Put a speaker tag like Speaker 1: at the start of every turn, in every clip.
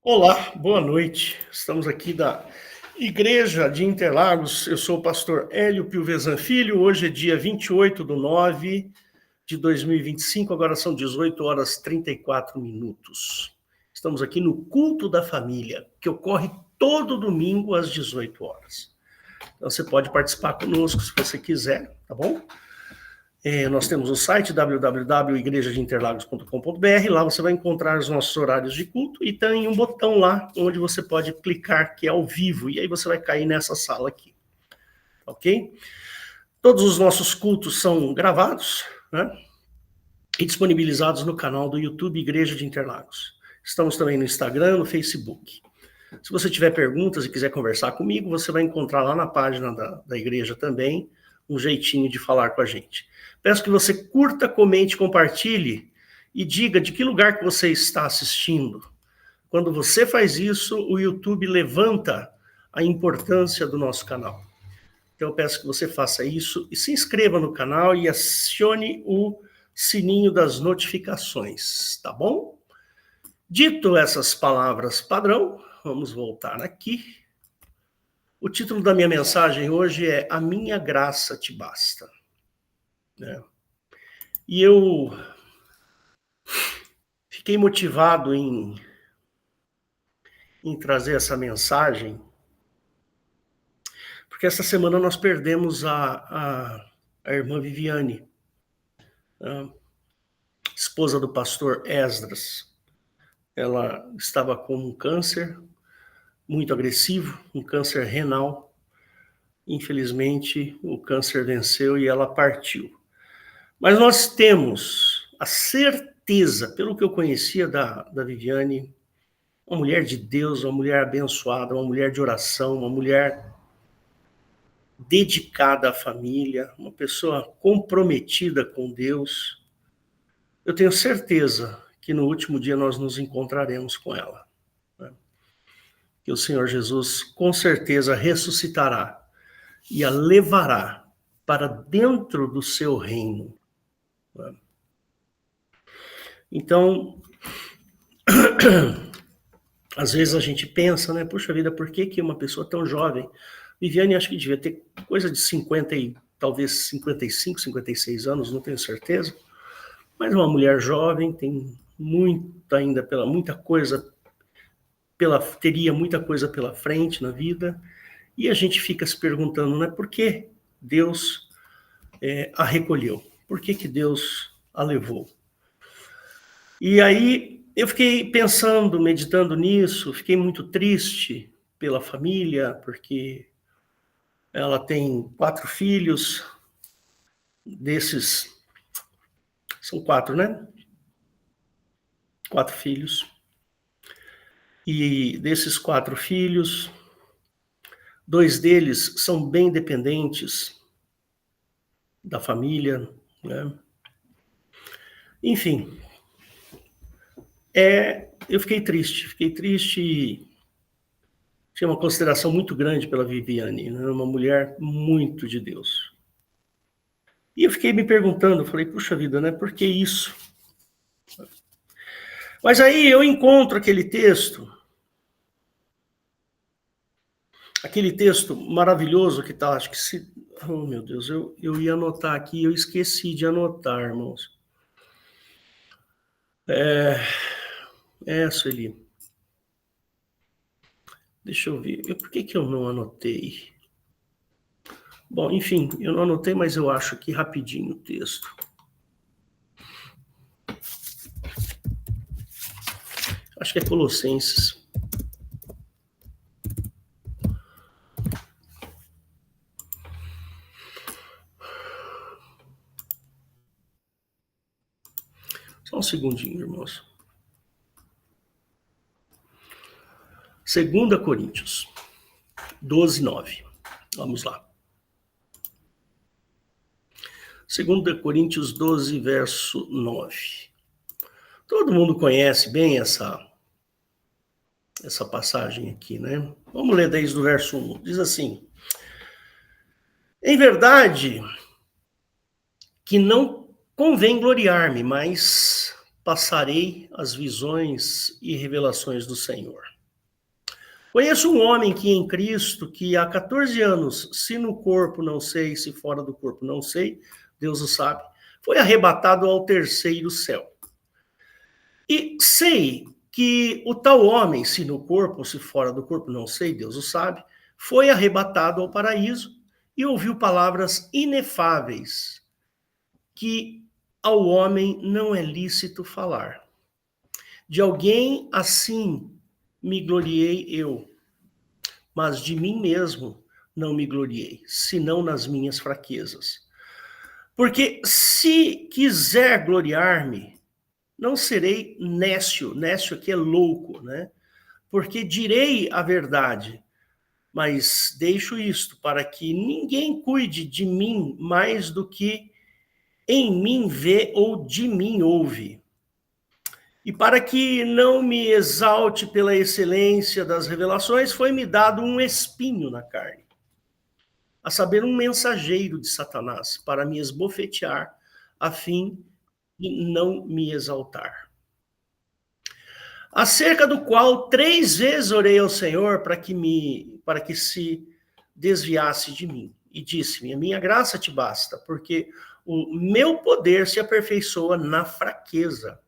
Speaker 1: Olá, boa noite. Estamos aqui da Igreja de Interlagos. Eu sou o pastor Hélio Pilvezan Filho. Hoje é dia 28/9 de 2025, agora são 18h34. Estamos aqui no Culto da Família, que ocorre todo domingo às 18 horas. Então você pode participar conosco se você quiser, tá bom? Nós temos o site www.igrejadeinterlagos.com.br. Lá você vai encontrar os nossos horários de culto e tem um botão lá onde você pode clicar que é ao vivo e aí você vai cair nessa sala aqui, ok? Todos os nossos cultos são gravados, né? E disponibilizados no canal do YouTube Igreja de Interlagos. Estamos também no Instagram, no Facebook. Se você tiver perguntas e quiser conversar comigo, você vai encontrar lá na página da igreja também um jeitinho de falar com a gente. Peço que você curta, comente, compartilhe e diga de que lugar que você está assistindo. Quando você faz isso, o YouTube levanta a importância do nosso canal. Então eu peço que você faça isso e se inscreva no canal e acione o sininho das notificações, tá bom? Dito essas palavras padrão, vamos voltar aqui. O título da minha mensagem hoje é A Minha Graça Te Basta. E eu fiquei motivado em trazer essa mensagem, porque essa semana nós perdemos a irmã Viviane, a esposa do pastor Esdras. Ela estava com um câncer muito agressivo, um câncer renal. Infelizmente, o câncer venceu e ela partiu. Mas nós temos a certeza, pelo que eu conhecia da Viviane, uma mulher de Deus, uma mulher abençoada, uma mulher de oração, uma mulher dedicada à família, uma pessoa comprometida com Deus. Eu tenho certeza que no último dia nós nos encontraremos com ela. Que o Senhor Jesus com certeza ressuscitará e a levará para dentro do seu reino. Então, às vezes a gente pensa, né, puxa vida, por que uma pessoa tão jovem, Viviane acho que devia ter coisa de 50 e talvez 55, 56 anos, não tenho certeza, mas uma mulher jovem, tem teria muita coisa pela frente na vida, e a gente fica se perguntando, né, por que Deus a recolheu? Por que Deus a levou? E aí eu fiquei pensando, meditando nisso, fiquei muito triste pela família, porque ela tem 4 filhos, desses, são 4, né? 4 filhos. E desses 4 filhos, 2 deles são bem dependentes da família, né? Enfim, eu fiquei triste e tinha uma consideração muito grande pela Viviane, né? Uma mulher muito de Deus. E eu fiquei me perguntando, falei, puxa vida, né? Por que isso? Mas aí eu encontro aquele texto maravilhoso que está, acho que se... Oh, meu Deus, eu ia anotar aqui, eu esqueci de anotar, irmãos. Sueli. Deixa eu ver, por que eu não anotei? Bom, enfim, eu não anotei, mas eu acho aqui rapidinho o texto. Acho que é Colossenses. Só um segundinho, irmãos. 2 Coríntios 12:9. Vamos lá. 2 Coríntios 12, verso 9. Todo mundo conhece bem essa passagem aqui, né? Vamos ler desde o verso 1. Diz assim: em verdade que não convém gloriar-me, mas passarei as visões e revelações do Senhor. Conheço um homem que em Cristo, que há 14 anos, se no corpo não sei, se fora do corpo não sei, Deus o sabe, foi arrebatado ao terceiro céu. E sei que o tal homem, se no corpo ou se fora do corpo não sei, Deus o sabe, foi arrebatado ao paraíso e ouviu palavras inefáveis que ao homem não é lícito falar. De alguém assim me gloriei eu, mas de mim mesmo não me gloriei, senão nas minhas fraquezas. Porque se quiser gloriar-me, não serei nécio, nécio aqui é louco, né? Porque direi a verdade, mas deixo isto para que ninguém cuide de mim mais do que em mim vê ou de mim ouve. E para que não me exalte pela excelência das revelações, foi-me dado um espinho na carne, a saber, um mensageiro de Satanás, para me esbofetear, a fim de não me exaltar. Acerca do qual 3 vezes orei ao Senhor para que se desviasse de mim. E disse-me, a minha graça te basta, porque o meu poder se aperfeiçoa na fraqueza.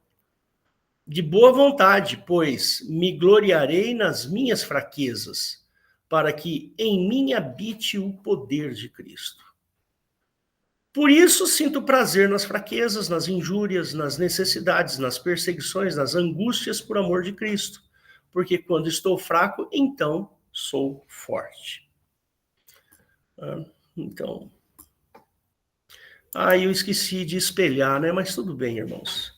Speaker 1: De boa vontade, pois me gloriarei nas minhas fraquezas, para que em mim habite o poder de Cristo. Por isso sinto prazer nas fraquezas, nas injúrias, nas necessidades, nas perseguições, nas angústias por amor de Cristo, porque quando estou fraco, então sou forte. Então, eu esqueci de espelhar, né? Mas tudo bem, irmãos.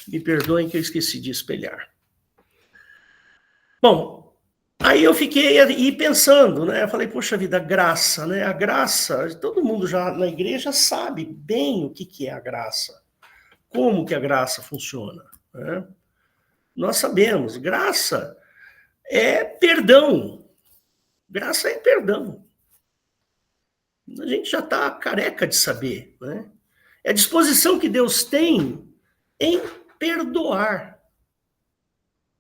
Speaker 1: Me perdoem que eu esqueci de espelhar. Bom, aí eu fiquei aí pensando, né? Eu falei, poxa vida, graça, né? A graça, todo mundo já na igreja sabe bem o que é a graça. Como que a graça funciona, né? Nós sabemos, graça é perdão. Graça é perdão. A gente já está careca de saber, né? É a disposição que Deus tem em perdoar,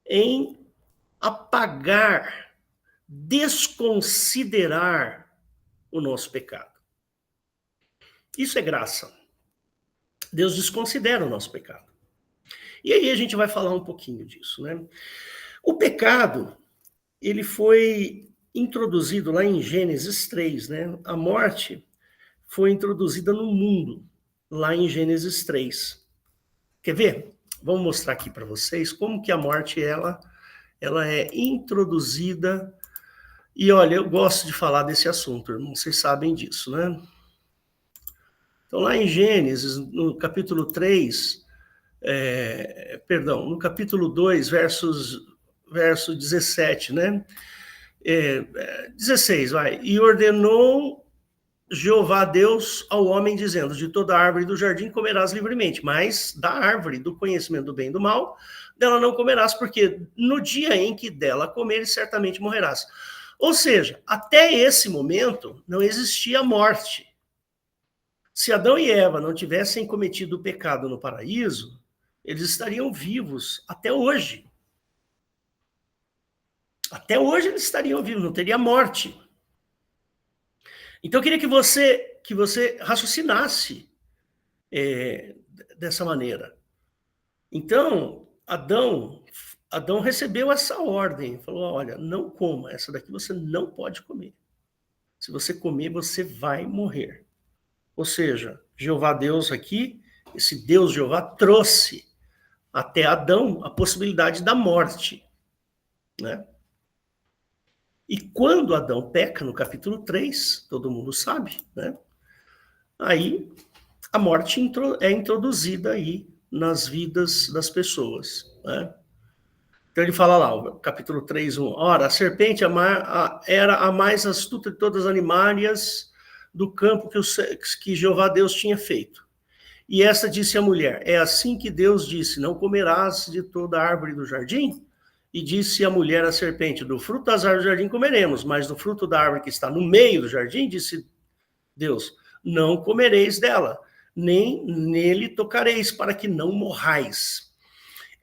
Speaker 1: em apagar, desconsiderar o nosso pecado. Isso é graça. Deus desconsidera o nosso pecado. E aí a gente vai falar um pouquinho disso, né? O pecado, ele foi introduzido lá em Gênesis 3, né? A morte foi introduzida no mundo, lá em Gênesis 3. Quer ver? Vamos mostrar aqui para vocês como que a morte, ela é introduzida. E olha, eu gosto de falar desse assunto, irmãos, vocês sabem disso, né? Então, lá em Gênesis, no capítulo 3, no capítulo 2, verso 17, né? 16, vai. E ordenou Jeová Deus ao homem, dizendo, de toda árvore do jardim comerás livremente, mas da árvore do conhecimento do bem e do mal, dela não comerás, porque no dia em que dela comeres, certamente morrerás. Ou seja, até esse momento não existia morte. Se Adão e Eva não tivessem cometido o pecado no paraíso, eles estariam vivos até hoje. Até hoje eles estariam vivos, não teria morte. Então eu queria que você raciocinasse dessa maneira. Então, Adão recebeu essa ordem, falou, olha, não coma, essa daqui você não pode comer. Se você comer, você vai morrer. Ou seja, Jeová Deus aqui, esse Deus Jeová trouxe até Adão a possibilidade da morte, né? E quando Adão peca, no capítulo 3, todo mundo sabe, né? Aí a morte é introduzida aí nas vidas das pessoas, né? Então ele fala lá, capítulo 3, 1. Ora, a serpente era a mais astuta de todas as animárias do campo que Jeová Deus tinha feito. E essa disse à mulher, é assim que Deus disse, não comerás de toda árvore do jardim? E disse a mulher à serpente, do fruto das árvores do jardim comeremos, mas do fruto da árvore que está no meio do jardim, disse Deus, não comereis dela, nem nele tocareis, para que não morrais.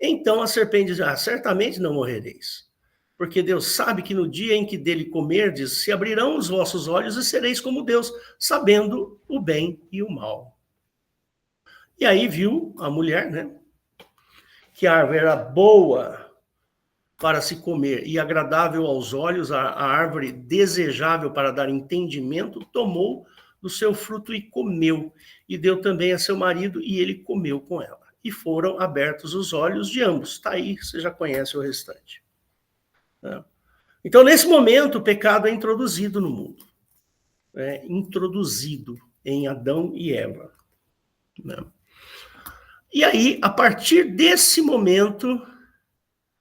Speaker 1: Então a serpente diz, certamente não morrereis, porque Deus sabe que no dia em que dele comerdes, se abrirão os vossos olhos e sereis como Deus, sabendo o bem e o mal. E aí viu a mulher, né, que a árvore era boa para se comer e agradável aos olhos, a árvore desejável para dar entendimento, tomou do seu fruto e comeu, e deu também a seu marido, e ele comeu com ela. E foram abertos os olhos de ambos. Está aí, você já conhece o restante. Então, nesse momento, o pecado é introduzido no mundo. É introduzido em Adão e Eva. E aí, a partir desse momento,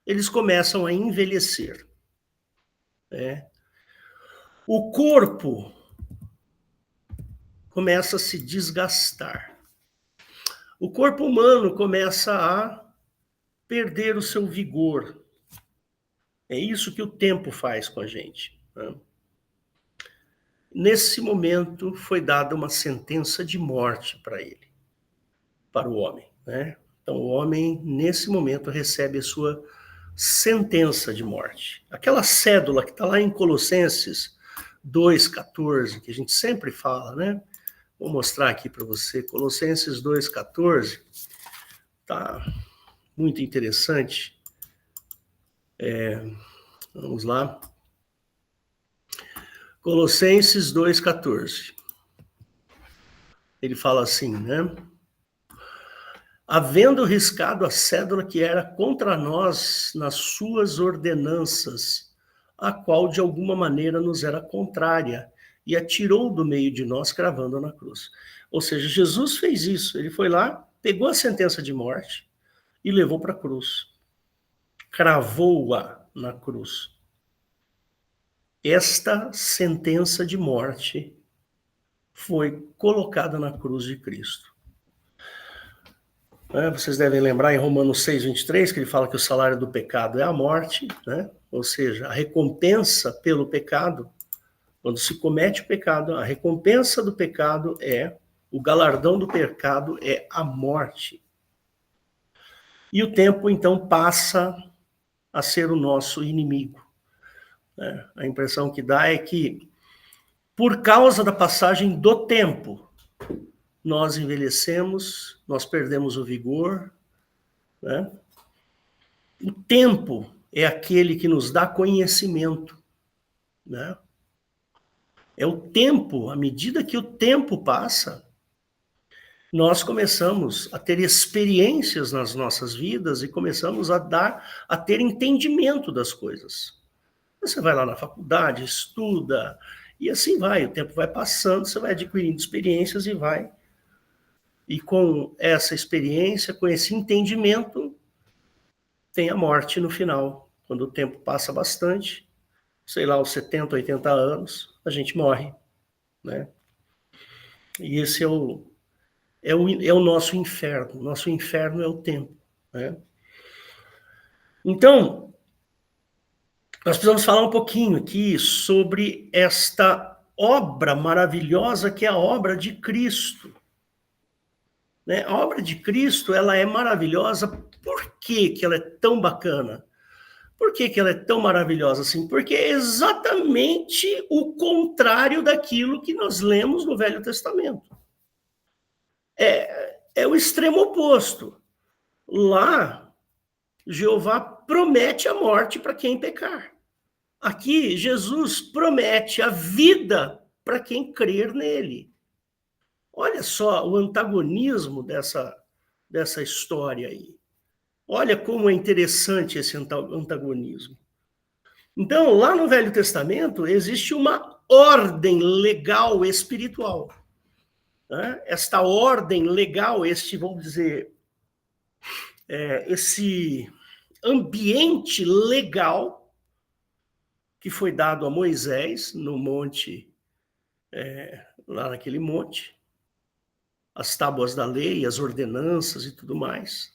Speaker 1: eles começam a envelhecer. O corpo começa a se desgastar. O corpo humano começa a perder o seu vigor. É isso que o tempo faz com a gente. Nesse momento, foi dada uma sentença de morte para ele, para o homem. Então, o homem, nesse momento, recebe a sua sentença de morte. Aquela cédula que está lá em Colossenses 2,14, que a gente sempre fala, né? Vou mostrar aqui para você, Colossenses 2,14, tá muito interessante. Vamos lá. Colossenses 2,14. Ele fala assim, né? Havendo riscado a cédula que era contra nós nas suas ordenanças, a qual de alguma maneira nos era contrária, e a tirou do meio de nós, cravando-a na cruz. Ou seja, Jesus fez isso. Ele foi lá, pegou a sentença de morte e levou para a cruz. Cravou-a na cruz. Esta sentença de morte foi colocada na cruz de Cristo. Vocês devem lembrar em Romanos 6,23, que ele fala que o salário do pecado é a morte, né? Ou seja, a recompensa pelo pecado, quando se comete o pecado, a recompensa do pecado o galardão do pecado é a morte. E o tempo, então, passa a ser o nosso inimigo. A impressão que dá é que, por causa da passagem do tempo, nós envelhecemos, nós perdemos o vigor. O tempo é aquele que nos dá conhecimento. É o tempo, à medida que o tempo passa, nós começamos a ter experiências nas nossas vidas e começamos a ter entendimento das coisas. Você vai lá na faculdade, estuda, e assim vai, o tempo vai passando, você vai adquirindo experiências e vai. E com essa experiência, com esse entendimento, tem a morte no final. Quando o tempo passa bastante, sei lá, aos 70, 80 anos, a gente morre. E esse é o nosso inferno. Nosso inferno é o tempo. Então, nós precisamos falar um pouquinho aqui sobre esta obra maravilhosa que é a obra de Cristo. A obra de Cristo, ela é maravilhosa. Por que ela é tão bacana? Por que ela é tão maravilhosa assim? Porque é exatamente o contrário daquilo que nós lemos no Velho Testamento. É o extremo oposto. Lá, Jeová promete a morte para quem pecar. Aqui, Jesus promete a vida para quem crer nele. Olha só o antagonismo dessa história aí. Olha como é interessante esse antagonismo. Então, lá no Velho Testamento, existe uma ordem legal espiritual. Esta ordem legal, vamos dizer, esse ambiente legal que foi dado a Moisés no monte, lá naquele monte, as tábuas da lei, as ordenanças e tudo mais.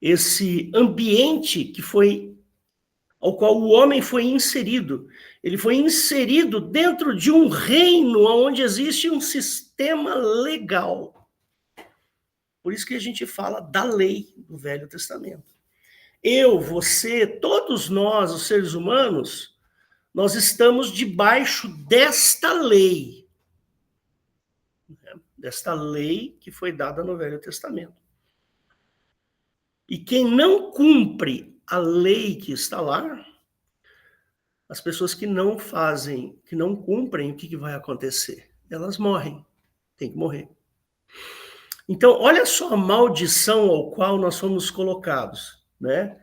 Speaker 1: Esse ambiente ao qual o homem foi inserido. Ele foi inserido dentro de um reino onde existe um sistema legal. Por isso que a gente fala da lei do Velho Testamento. Eu, você, todos nós, os seres humanos, nós estamos debaixo desta lei. Desta lei que foi dada no Velho Testamento. E quem não cumpre a lei que está lá, as pessoas que não fazem, que não cumprem, o que vai acontecer? Elas morrem. Tem que morrer. Então, olha só a maldição ao qual nós fomos colocados, né?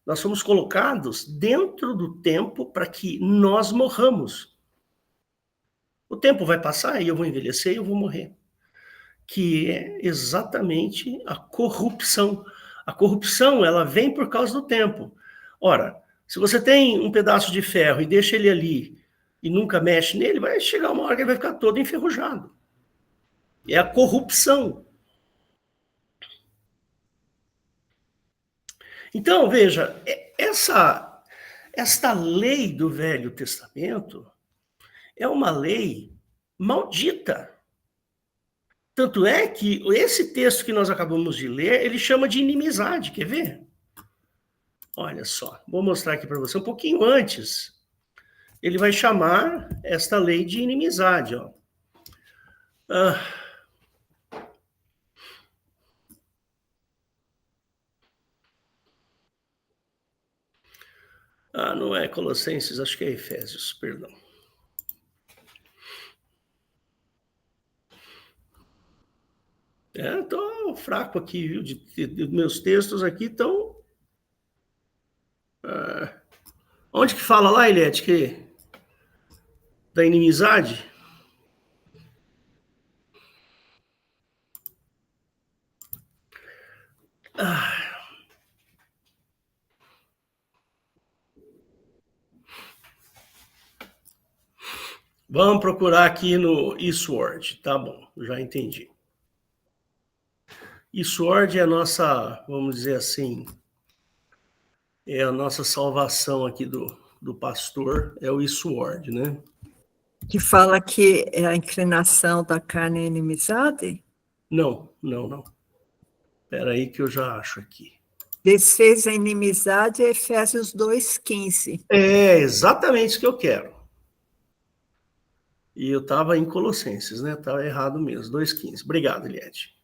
Speaker 1: Nós fomos colocados dentro do tempo para que nós morramos. O tempo vai passar e eu vou envelhecer e eu vou morrer. Que é exatamente a corrupção. A corrupção, ela vem por causa do tempo. Ora, se você tem um pedaço de ferro e deixa ele ali e nunca mexe nele, vai chegar uma hora que ele vai ficar todo enferrujado. É a corrupção. Então, veja, esta lei do Velho Testamento é uma lei maldita. Tanto é que esse texto que nós acabamos de ler, ele chama de inimizade, quer ver? Olha só, vou mostrar aqui para você um pouquinho antes. Ele vai chamar esta lei de inimizade, ó. Não é Colossenses, acho que é Efésios, perdão. Tô fraco aqui, viu? Meus textos aqui estão... onde que fala lá, Eliette, que da inimizade? Vamos procurar aqui no eSword, tá bom, já entendi. eSword é a nossa, vamos dizer assim, é a nossa salvação aqui do pastor, é o eSword, né?
Speaker 2: Que fala que é a inclinação da carne é inimizade?
Speaker 1: Não. Espera aí que eu já acho aqui.
Speaker 2: Desfez a inimizade é Efésios 2,15.
Speaker 1: É exatamente isso que eu quero. E eu estava em Colossenses, né? Estava errado mesmo, 2,15. Obrigado, Eliette.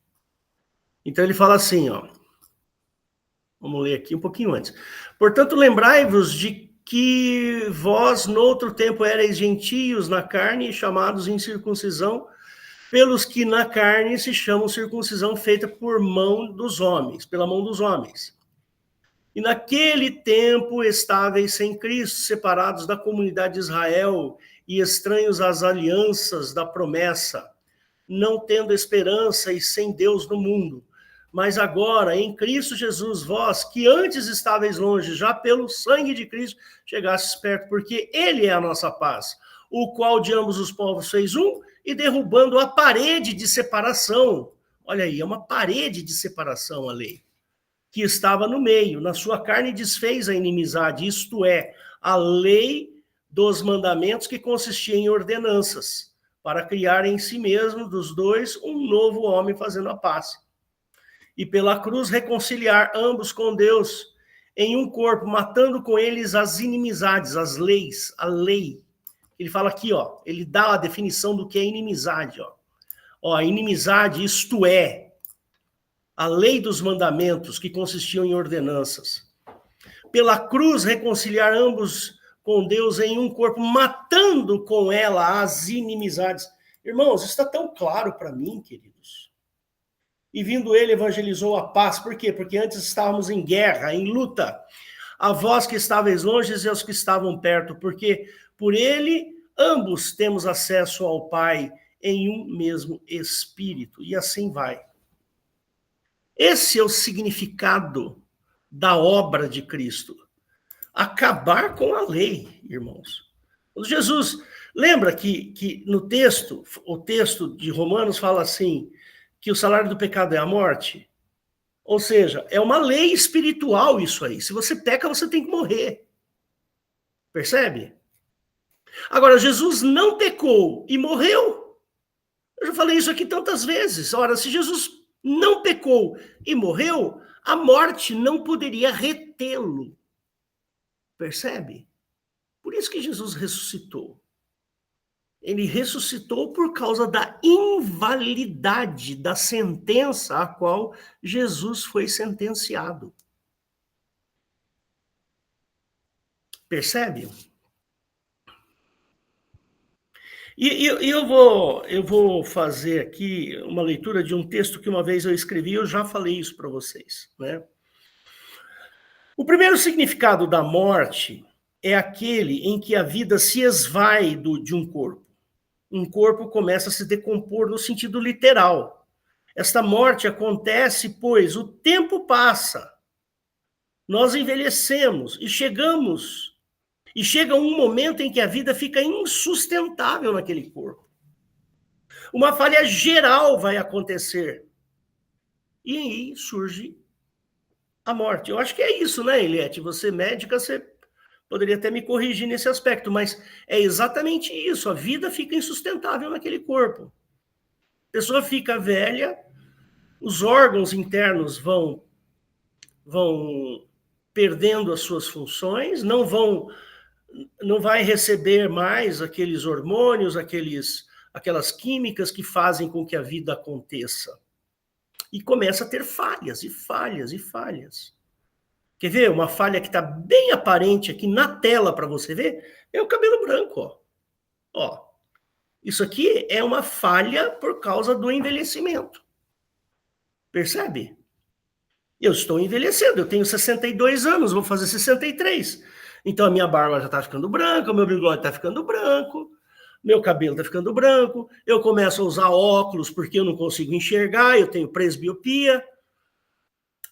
Speaker 1: Então ele fala assim, ó. Vamos ler aqui um pouquinho antes. Portanto, lembrai-vos de que vós, noutro tempo, erais gentios na carne, chamados incircuncisão, pelos que na carne se chamam circuncisão feita por mão dos homens, pela mão dos homens. E naquele tempo estáveis sem Cristo, separados da comunidade de Israel e estranhos às alianças da promessa, não tendo esperança e sem Deus no mundo. Mas agora, em Cristo Jesus, vós, que antes estáveis longe, já pelo sangue de Cristo, chegastes perto, porque Ele é a nossa paz, o qual de ambos os povos fez um, e derrubando a parede de separação. Olha aí, é uma parede de separação a lei, que estava no meio, na sua carne desfez a inimizade, isto é, a lei dos mandamentos que consistia em ordenanças, para criar em si mesmo dos dois um novo homem fazendo a paz. E pela cruz reconciliar ambos com Deus em um corpo, matando com eles as inimizades, as leis, a lei. Ele fala aqui, ó, ele dá a definição do que é inimizade, ó. Ó, a inimizade, isto é, a lei dos mandamentos que consistiam em ordenanças. Pela cruz reconciliar ambos com Deus em um corpo, matando com ela as inimizades. Irmãos, isso está tão claro para mim, queridos. E vindo ele, evangelizou a paz. Por quê? Porque antes estávamos em guerra, em luta. A vós que estáveis longe e aos que estavam perto, porque por ele ambos temos acesso ao Pai em um mesmo Espírito. E assim vai. Esse é o significado da obra de Cristo. Acabar com a lei, irmãos. Quando Jesus, lembra que no texto, o texto de Romanos fala assim, que o salário do pecado é a morte? Ou seja, é uma lei espiritual isso aí. Se você peca, você tem que morrer. Percebe? Agora, Jesus não pecou e morreu. Eu já falei isso aqui tantas vezes. Ora, se Jesus não pecou e morreu, a morte não poderia retê-lo. Percebe? Por isso que Jesus ressuscitou. Ele ressuscitou por causa da invalidade da sentença a qual Jesus foi sentenciado. Percebe? E eu vou fazer aqui uma leitura de um texto que uma vez eu escrevi, eu já falei isso para vocês, né? O primeiro significado da morte é aquele em que a vida se esvai de um corpo. Um corpo começa a se decompor no sentido literal. Esta morte acontece, pois o tempo passa, nós envelhecemos e chega um momento em que a vida fica insustentável naquele corpo. Uma falha geral vai acontecer. E aí surge a morte. Eu acho que é isso, né, Eliette? Você médica, você poderia até me corrigir nesse aspecto, mas é exatamente isso. A vida fica insustentável naquele corpo. A pessoa fica velha, os órgãos internos vão perdendo as suas funções, não vai receber mais aqueles hormônios, aquelas químicas que fazem com que a vida aconteça. E começa a ter falhas, e falhas, e falhas. Quer ver uma falha que está bem aparente aqui na tela para você ver? É o cabelo branco, ó. Isso aqui é uma falha por causa do envelhecimento. Percebe? Eu estou envelhecendo, eu tenho 62 anos, vou fazer 63. Então a minha barba já está ficando branca, o meu bigode está ficando branco, meu cabelo está ficando branco, eu começo a usar óculos porque eu não consigo enxergar, eu tenho presbiopia.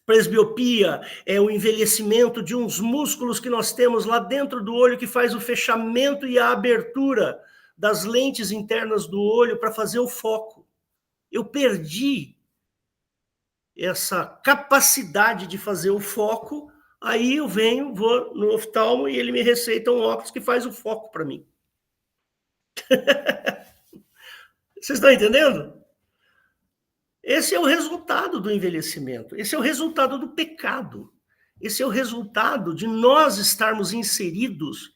Speaker 1: Presbiopia é o envelhecimento de uns músculos que nós temos lá dentro do olho que faz o fechamento e a abertura das lentes internas do olho para fazer o foco. Eu perdi essa capacidade de fazer o foco, aí eu vou no oftalmo e ele me receita um óculos que faz o foco para mim. Vocês estão entendendo? Esse é o resultado do envelhecimento, esse é o resultado do pecado, esse é o resultado de nós estarmos inseridos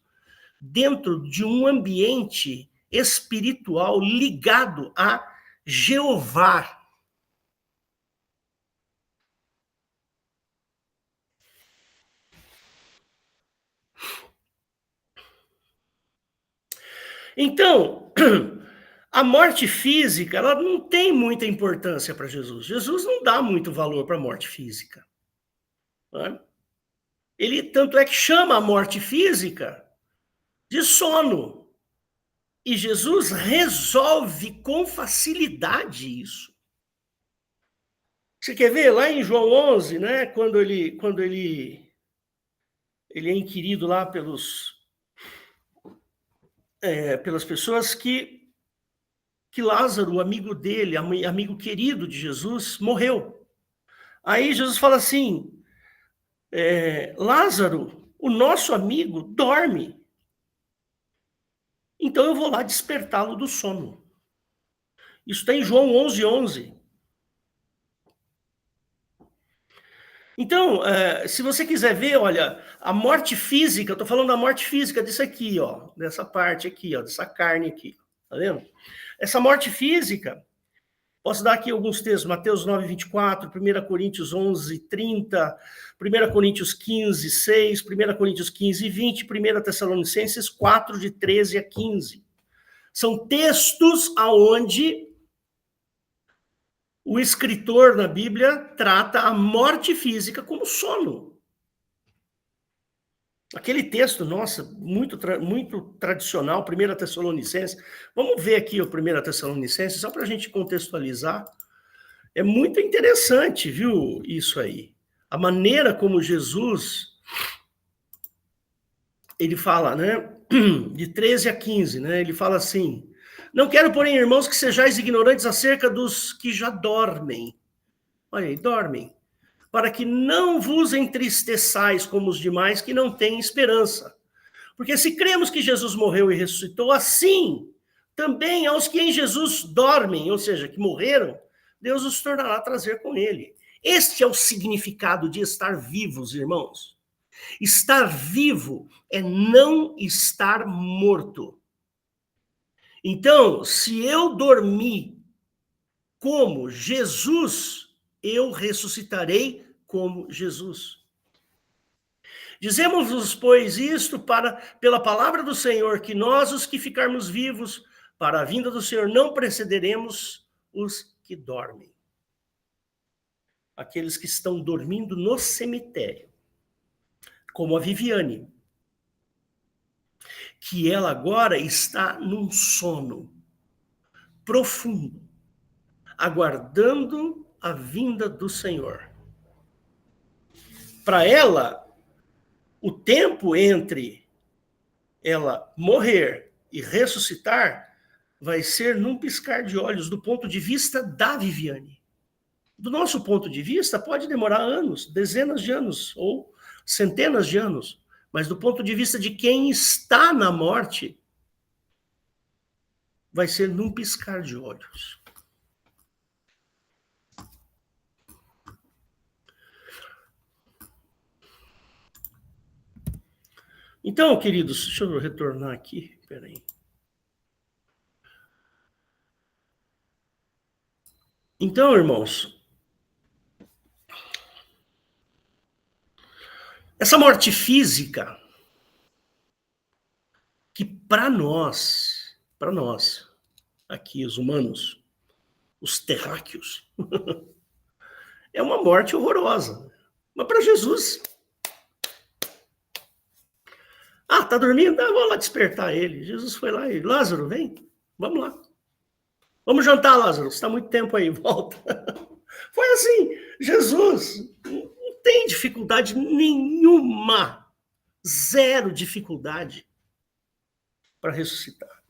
Speaker 1: dentro de um ambiente espiritual ligado a Jeová. Então, a morte física, ela não tem muita importância para Jesus. Jesus não dá muito valor para a morte física. Né? Ele tanto é que chama a morte física de sono. E Jesus resolve com facilidade isso. Você quer ver lá em João 11, né, quando ele é inquirido lá pelas pessoas que Lázaro, o amigo dele, amigo querido de Jesus, morreu. Aí Jesus fala assim, Lázaro, o nosso amigo, dorme. Então eu vou lá despertá-lo do sono. Isso está em João 11:11. Então, se você quiser ver, olha, a morte física, eu estou falando da morte física disso aqui, ó, dessa parte aqui, ó, dessa carne aqui, tá vendo? Essa morte física, posso dar aqui alguns textos, Mateus 9:24, 1 Coríntios 11:30, 1 Coríntios 15:6, 1 Coríntios 15:20, 1 Tessalonicenses 4, de 13 a 15. São textos aonde o escritor na Bíblia trata a morte física como sono. Aquele texto, nossa, muito tradicional, 1 Tessalonicenses. Vamos ver aqui o 1 Tessalonicenses, só para a gente contextualizar. É muito interessante, viu, isso aí. A maneira como Jesus, ele fala, né, de 13 a 15, né, ele fala assim, não quero, porém, irmãos, que sejais ignorantes acerca dos que já dormem. Olha aí, dormem. Para que não vos entristeçais como os demais que não têm esperança. Porque se cremos que Jesus morreu e ressuscitou, assim também aos que em Jesus dormem, ou seja, que morreram, Deus os tornará a trazer com ele. Este é o significado de estar vivos, irmãos. Estar vivo é não estar morto. Então, se eu dormir como Jesus, eu ressuscitarei como Jesus. Dizemos-vos, pois, isto pela palavra do Senhor, que nós, os que ficarmos vivos, para a vinda do Senhor, não precederemos os que dormem. Aqueles que estão dormindo no cemitério, como a Viviane, que ela agora está num sono profundo, aguardando a vinda do Senhor. Para ela, o tempo entre ela morrer e ressuscitar vai ser num piscar de olhos, do ponto de vista da Viviane. Do nosso ponto de vista, pode demorar anos, dezenas de anos, ou centenas de anos, mas do ponto de vista de quem está na morte, vai ser num piscar de olhos. Então, queridos, deixa eu retornar aqui, peraí. Então, irmãos, essa morte física, que para nós, aqui os humanos, os terráqueos, é uma morte horrorosa. Mas para Jesus, tá dormindo? Vou lá despertar ele. Jesus foi lá e, Lázaro, vem, vamos lá. Vamos jantar, Lázaro, você está muito tempo aí, volta. Foi assim, Jesus não tem dificuldade nenhuma, zero dificuldade para ressuscitar.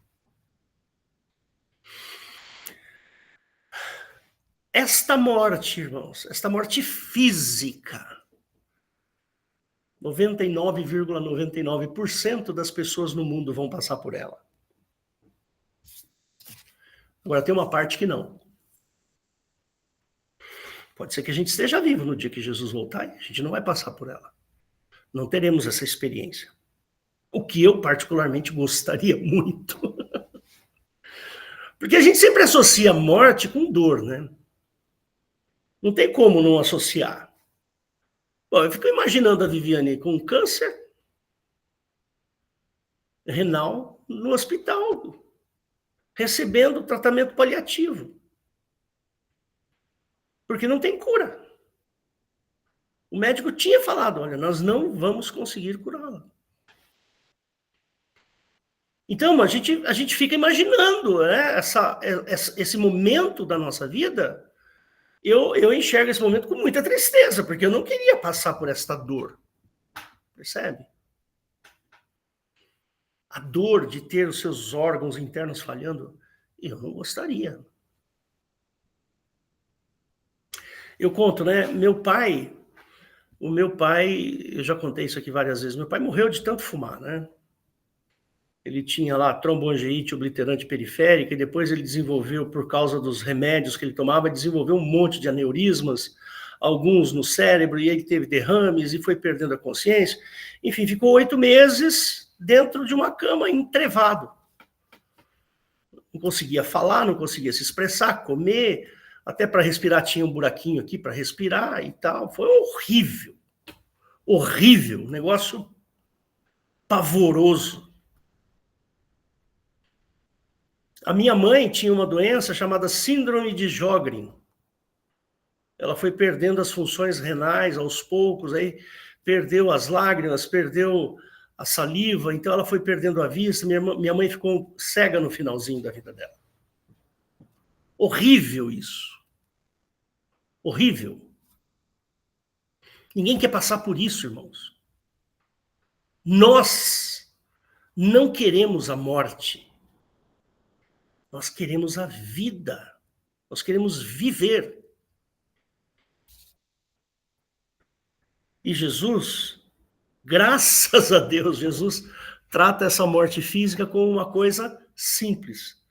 Speaker 1: Esta morte, irmãos, esta morte física, 99,99% das pessoas no mundo vão passar por ela. Agora tem uma parte que não. Pode ser que a gente esteja vivo no dia que Jesus voltar e a gente não vai passar por ela. Não teremos essa experiência. O que eu particularmente gostaria muito. Porque a gente sempre associa morte com dor, né? Não tem como não associar. Bom, eu fico imaginando a Viviane com câncer renal no hospital, recebendo tratamento paliativo. Porque não tem cura. O médico tinha falado, olha, nós não vamos conseguir curá-la. Então, a gente fica imaginando, né, esse momento da nossa vida. Eu enxergo esse momento com muita tristeza, porque eu não queria passar por esta dor. Percebe? A dor de ter os seus órgãos internos falhando, eu não gostaria. Eu conto, né? O meu pai, eu já contei isso aqui várias vezes, meu pai morreu de tanto fumar, né? Ele tinha lá tromboangiite obliterante periférica, e depois ele desenvolveu, por causa dos remédios que ele tomava, desenvolveu um monte de aneurismas, alguns no cérebro, e ele teve derrames e foi perdendo a consciência. Enfim, ficou 8 meses dentro de uma cama, entrevado. Não conseguia falar, não conseguia se expressar, comer, até para respirar tinha um buraquinho aqui para respirar e tal. Foi horrível. Horrível, um negócio pavoroso. A minha mãe tinha uma doença chamada síndrome de Sjögren. Ela foi perdendo as funções renais aos poucos, aí perdeu as lágrimas, perdeu a saliva, então ela foi perdendo a vista. Minha mãe ficou cega no finalzinho da vida dela. Horrível isso. Horrível. Ninguém quer passar por isso, irmãos. Nós não queremos a morte. Nós queremos a vida. Nós queremos viver. E Jesus, graças a Deus, Jesus trata essa morte física como uma coisa simples.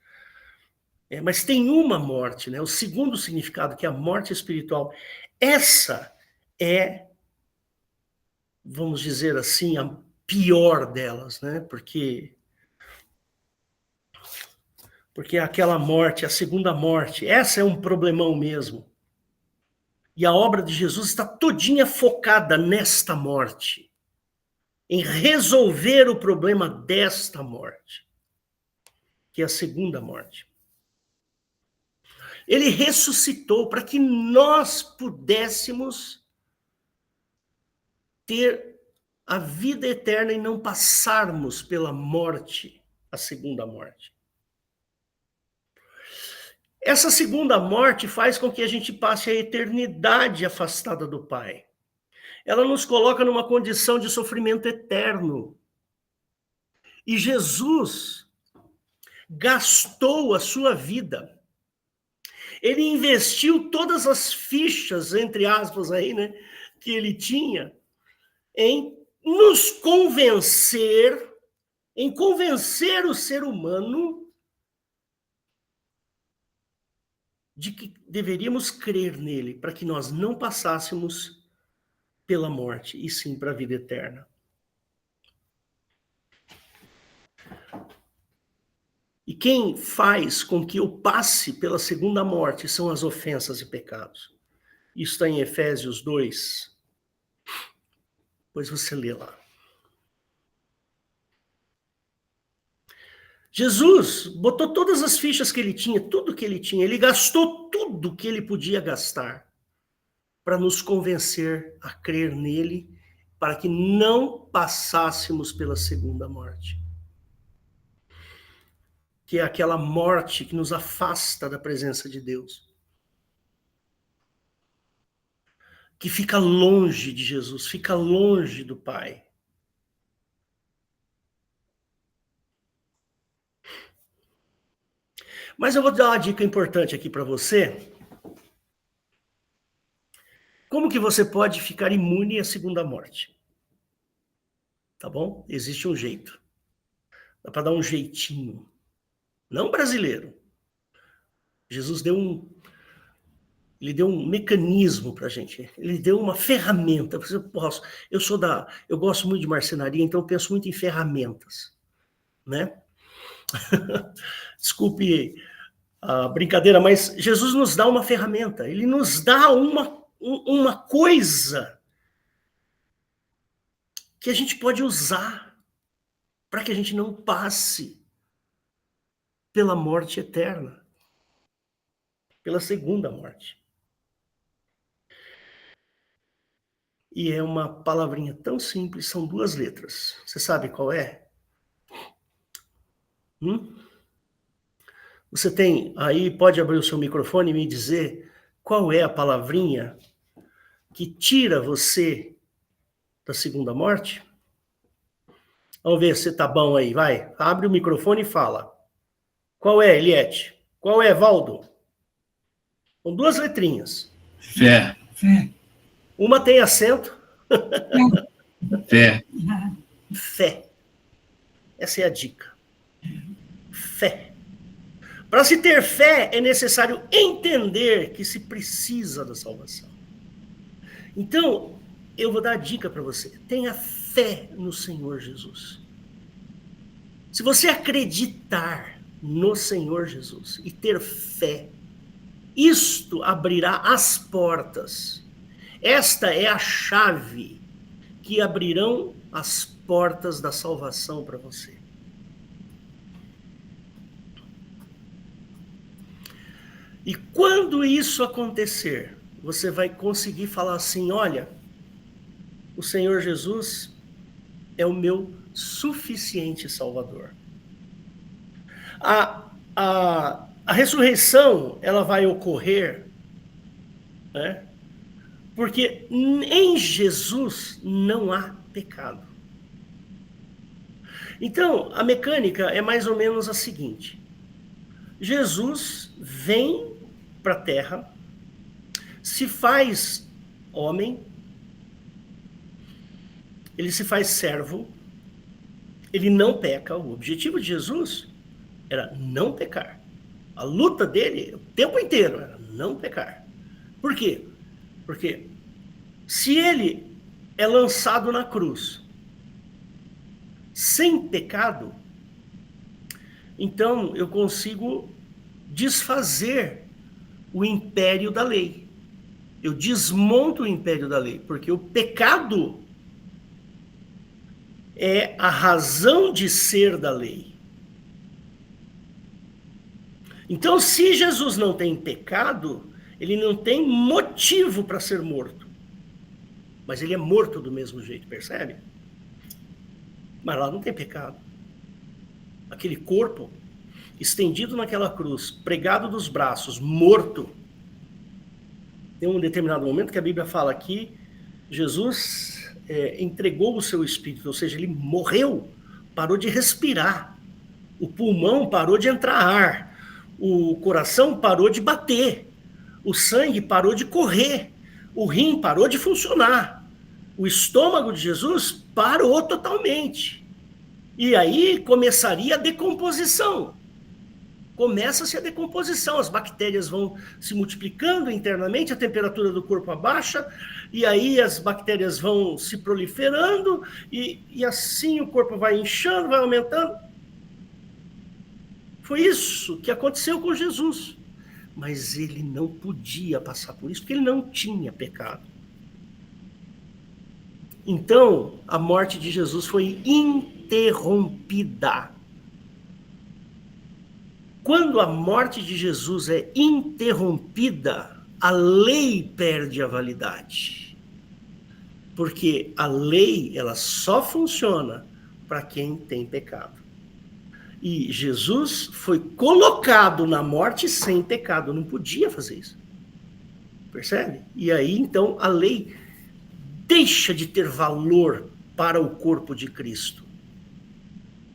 Speaker 1: Mas tem uma morte, né? O segundo significado, que é a morte espiritual. Essa é, vamos dizer assim, a pior delas, né? Porque aquela morte, a segunda morte, essa é um problemão mesmo. E a obra de Jesus está todinha focada nesta morte, em resolver o problema desta morte, que é a segunda morte. Ele ressuscitou para que nós pudéssemos ter a vida eterna e não passarmos pela morte, a segunda morte. Essa segunda morte faz com que a gente passe a eternidade afastada do Pai. Ela nos coloca numa condição de sofrimento eterno. E Jesus gastou a sua vida. Ele investiu todas as fichas, entre aspas, aí, né, que ele tinha, em nos convencer, em convencer o ser humano de que deveríamos crer nele, para que nós não passássemos pela morte, e sim para a vida eterna. E quem faz com que eu passe pela segunda morte são as ofensas e pecados. Isso está em Efésios 2. Pois você lê lá. Jesus botou todas as fichas que ele tinha, tudo que ele tinha, ele gastou tudo que ele podia gastar para nos convencer a crer nele, para que não passássemos pela segunda morte. Que é aquela morte que nos afasta da presença de Deus. Que fica longe de Jesus, fica longe do Pai. Mas eu vou dar uma dica importante aqui para você. Como que você pode ficar imune à segunda morte? Tá bom? Existe um jeito. Dá para dar um jeitinho. Não brasileiro. Jesus ele deu um mecanismo para a gente. Ele deu uma ferramenta. Eu gosto muito de marcenaria, então eu penso muito em ferramentas, né? Desculpe a brincadeira, mas Jesus nos dá uma ferramenta. Ele nos dá uma coisa que a gente pode usar para que a gente não passe pela morte eterna, pela segunda morte. E é uma palavrinha tão simples, são 2 letras. Você sabe qual é? Você tem aí, pode abrir o seu microfone e me dizer qual é a palavrinha que tira você da segunda morte? Vamos ver se tá bom aí, vai. Abre o microfone e fala. Qual é, Eliette? Qual é, Valdo? Com 2 letrinhas.
Speaker 3: Fé.
Speaker 1: Uma tem acento.
Speaker 3: Fé.
Speaker 1: Fé. Essa é a dica. Fé. Para se ter fé, é necessário entender que se precisa da salvação. Então, eu vou dar a dica para você. Tenha fé no Senhor Jesus. Se você acreditar no Senhor Jesus e ter fé, isto abrirá as portas. Esta é a chave que abrirão as portas da salvação para você. E quando isso acontecer, você vai conseguir falar assim, olha, o Senhor Jesus é o meu suficiente Salvador. A ressurreição, ela vai ocorrer, né? Porque em Jesus não há pecado. Então, a mecânica é mais ou menos a seguinte. Jesus vem para a Terra, se faz homem, ele se faz servo, ele não peca. O objetivo de Jesus era não pecar. A luta dele, o tempo inteiro, era não pecar. Por quê? Porque se ele é lançado na cruz sem pecado, então eu consigo desfazer o império da lei. Eu desmonto o império da lei, porque o pecado é a razão de ser da lei. Então, se Jesus não tem pecado, ele não tem motivo para ser morto. Mas ele é morto do mesmo jeito, percebe? Mas lá não tem pecado. Aquele corpo estendido naquela cruz, pregado dos braços, morto. Tem um determinado momento que a Bíblia fala que Jesus entregou o seu espírito, ou seja, ele morreu, parou de respirar. O pulmão parou de entrar ar. O coração parou de bater. O sangue parou de correr. O rim parou de funcionar. O estômago de Jesus parou totalmente. E aí começaria a decomposição. Começa-se a decomposição, as bactérias vão se multiplicando internamente, a temperatura do corpo abaixa, e aí as bactérias vão se proliferando, e assim o corpo vai inchando, vai aumentando. Foi isso que aconteceu com Jesus. Mas ele não podia passar por isso, porque ele não tinha pecado. Então, a morte de Jesus foi interrompida. Quando a morte de Jesus é interrompida, a lei perde a validade. Porque a lei, ela só funciona para quem tem pecado. E Jesus foi colocado na morte sem pecado, não podia fazer isso. Percebe? E aí, então, a lei deixa de ter valor para o corpo de Cristo.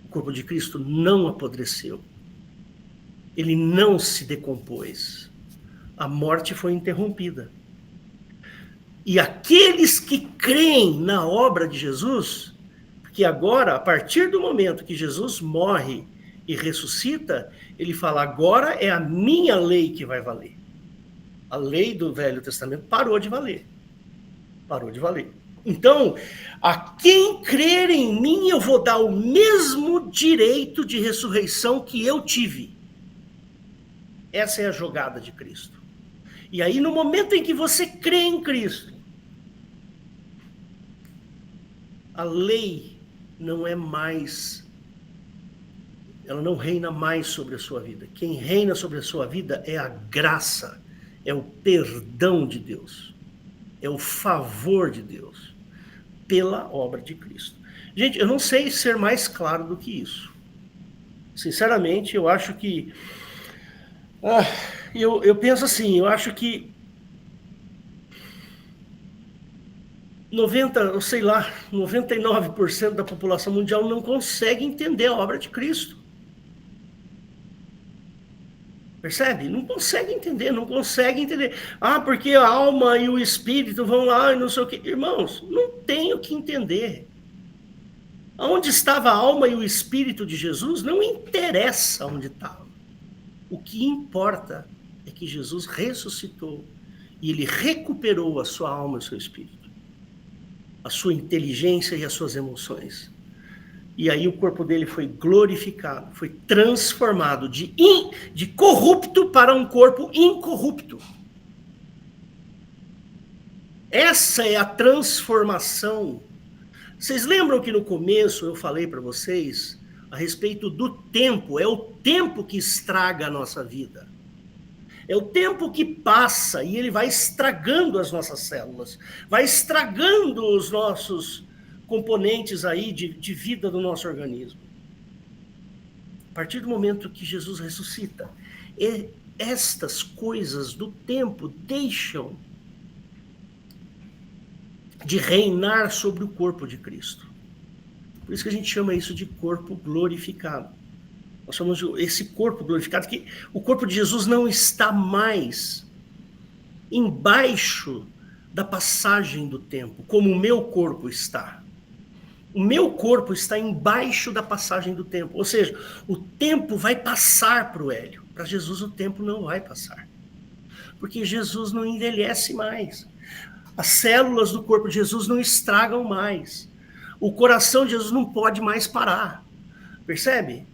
Speaker 1: O corpo de Cristo não apodreceu. Ele não se decompôs. A morte foi interrompida. E aqueles que creem na obra de Jesus, porque agora, a partir do momento que Jesus morre e ressuscita, ele fala, agora é a minha lei que vai valer. A lei do Velho Testamento parou de valer. Parou de valer. Então, a quem crer em mim, eu vou dar o mesmo direito de ressurreição que eu tive. Essa é a jogada de Cristo. E aí, no momento em que você crê em Cristo, a lei não é mais, ela não reina mais sobre a sua vida. Quem reina sobre a sua vida é a graça, é o perdão de Deus, é o favor de Deus, pela obra de Cristo. Gente, eu não sei ser mais claro do que isso. Sinceramente, eu acho que eu penso assim, eu acho que 99% da população mundial não consegue entender a obra de Cristo. Percebe? Não consegue entender, não consegue entender. Porque a alma e o espírito vão lá e não sei o quê. Irmãos, não tem o que entender. Onde estava a alma e o espírito de Jesus, não interessa onde estava. O que importa é que Jesus ressuscitou e ele recuperou a sua alma e o seu espírito, a sua inteligência e as suas emoções. E aí o corpo dele foi glorificado, foi transformado de corrupto para um corpo incorrupto. Essa é a transformação. Vocês lembram que no começo eu falei para vocês a respeito do tempo? É o tempo que estraga a nossa vida. É o tempo que passa e ele vai estragando as nossas células, vai estragando os nossos componentes aí de vida do nosso organismo. A partir do momento que Jesus ressuscita, estas coisas do tempo deixam de reinar sobre o corpo de Cristo. Por isso que a gente chama isso de corpo glorificado. Nós chamamos esse corpo glorificado, que o corpo de Jesus não está mais embaixo da passagem do tempo, como o meu corpo está. O meu corpo está embaixo da passagem do tempo. Ou seja, o tempo vai passar para o Hélio. Para Jesus o tempo não vai passar. Porque Jesus não envelhece mais. As células do corpo de Jesus não estragam mais. O coração de Jesus não pode mais parar. Percebe?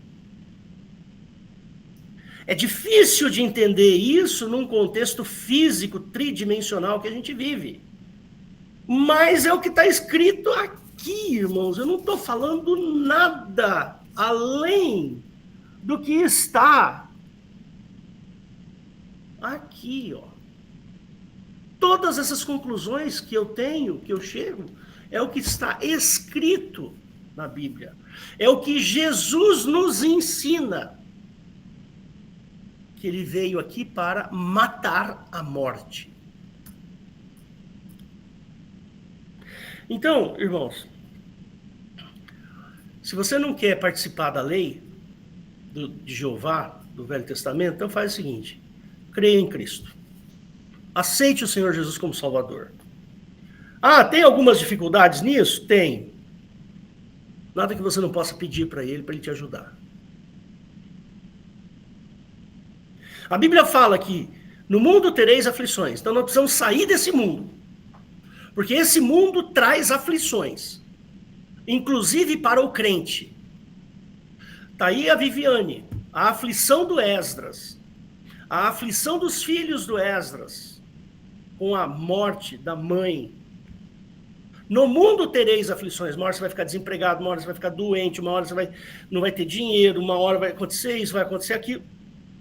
Speaker 1: É difícil de entender isso num contexto físico tridimensional que a gente vive. Mas é o que está escrito aqui, irmãos. Eu não estou falando nada além do que está aqui, ó. Todas essas conclusões que eu tenho, que eu chego, é o que está escrito na Bíblia. É o que Jesus nos ensina. Que ele veio aqui para matar a morte. Então, irmãos, se você não quer participar da lei de Jeová, do Velho Testamento, então faz o seguinte: creia em Cristo. Aceite o Senhor Jesus como Salvador. Ah, tem algumas dificuldades nisso? Tem. Nada que você não possa pedir para ele te ajudar. A Bíblia fala que no mundo tereis aflições. Então nós precisamos sair desse mundo. Porque esse mundo traz aflições. Inclusive para o crente. Está aí a Viviane. A aflição do Esdras. A aflição dos filhos do Esdras. Com a morte da mãe. No mundo tereis aflições. Uma hora você vai ficar desempregado, uma hora você vai ficar doente, uma hora você não vai ter dinheiro, uma hora vai acontecer isso, vai acontecer aquilo.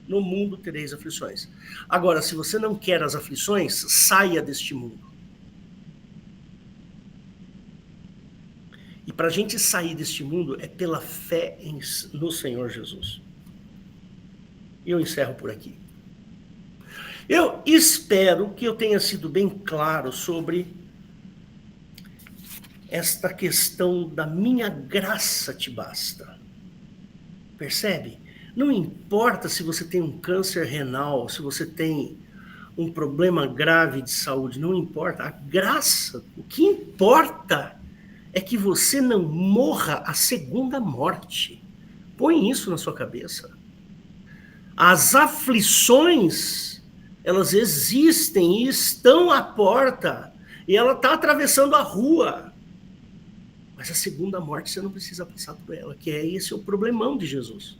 Speaker 1: No mundo tereis aflições. Agora, se você não quer as aflições, saia deste mundo. E para a gente sair deste mundo é pela fé no Senhor Jesus. E eu encerro por aqui. Eu espero que eu tenha sido bem claro sobre esta questão da minha graça te basta. Percebe? Não importa se você tem um câncer renal, se você tem um problema grave de saúde, não importa. A graça, o que importa é que você não morra a segunda morte. Põe isso na sua cabeça. As aflições, elas existem e estão à porta. E ela está atravessando a rua. Mas a segunda morte você não precisa passar por ela, que esse é o problemão de Jesus.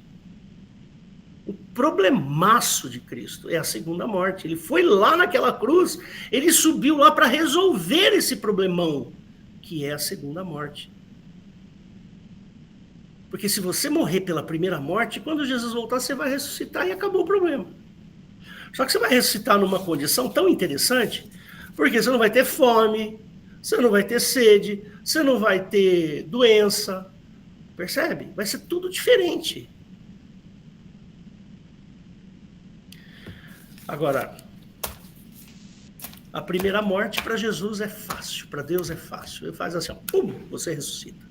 Speaker 1: O problemaço de Cristo é a segunda morte. Ele foi lá naquela cruz, ele subiu lá para resolver esse problemão, que é a segunda morte. Porque se você morrer pela primeira morte, quando Jesus voltar, você vai ressuscitar e acabou o problema. Só que você vai ressuscitar numa condição tão interessante, porque você não vai ter fome, você não vai ter sede, você não vai ter doença, percebe? Vai ser tudo diferente. Agora, a primeira morte para Jesus é fácil, para Deus é fácil. Ele faz assim, ó, pum, você ressuscita.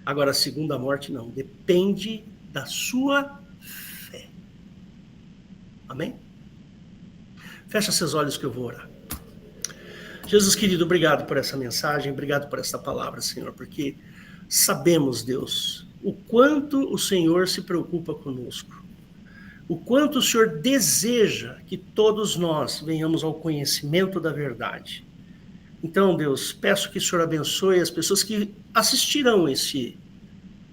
Speaker 1: Agora, a segunda morte não, depende da sua fé. Amém? Fecha seus olhos que eu vou orar. Jesus querido, obrigado por essa mensagem, obrigado por essa palavra, Senhor, porque sabemos, Deus, o quanto o Senhor se preocupa conosco. O quanto o Senhor deseja que todos nós venhamos ao conhecimento da verdade. Então, Deus, peço que o Senhor abençoe as pessoas que assistirão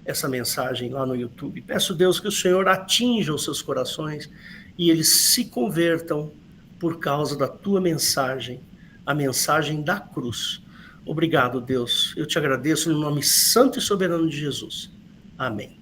Speaker 1: essa mensagem lá no YouTube. Peço, Deus, que o Senhor atinja os seus corações e eles se convertam por causa da tua mensagem, a mensagem da cruz. Obrigado, Deus. Eu te agradeço no nome santo e soberano de Jesus. Amém.